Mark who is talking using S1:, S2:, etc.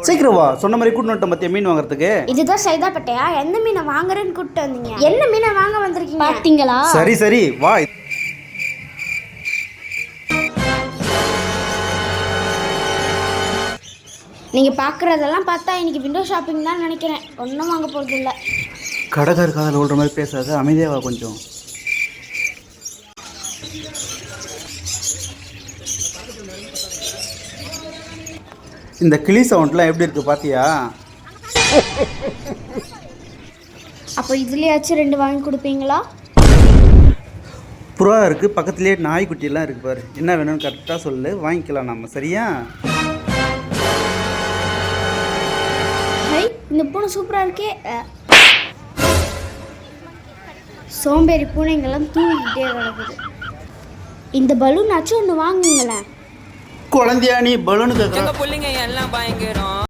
S1: சீக்கிரம் வா, சொன்ன மாதிரி கூட்டு வந்துட்டோம் மத்திய மீன் வாங்குறதுக்கு.
S2: இதுதான் சைதாப்பேட்டையா? எந்த மீனை வாங்குறேன்னு கூப்பிட்டு வந்தீங்க? என்ன மீனை வாங்க வந்திருக்கீங்க பாத்தீங்களா?
S1: சரி சரி வா.
S2: நீங்க பாக்குறதெல்லாம் பார்த்தா இன்னைக்கு விண்டோ ஷாப்பிங் தான் நினைக்கிறேன். ஒன்றும் வாங்க போறது இல்லை.
S1: கடைக்கார காதல் விடுற மாதிரி பேசாத, அமைதியாக வா கொஞ்சம். இந்த கிளி சவுண்ட்லாம் எப்படி இருக்கு பாத்தியா?
S2: அப்போ இதுலயாச்சும் 2 வாங்கி கொடுப்பீங்களா?
S1: புறா இருக்கு, பக்கத்துலேயே நாய்க்குட்டியெல்லாம் இருக்கு பாரு. என்ன வேணும்னு கரெக்டாக சொல்லு, வாங்கிக்கலாம் நம்ம. சரியா?
S2: ஹை, இந்த பூனை சூப்பரா இருக்கே. சோம்பேறி பூனைங்கெல்லாம் தூங்கிக்கிட்டே கிடக்குது. இந்த பலூன் ஆச்சும் ஒன்று வாங்குங்களேன்.
S1: குழந்தையா நீ பலூனு கேட்குற?
S3: பிள்ளைங்க எல்லாம் பயங்கரம்.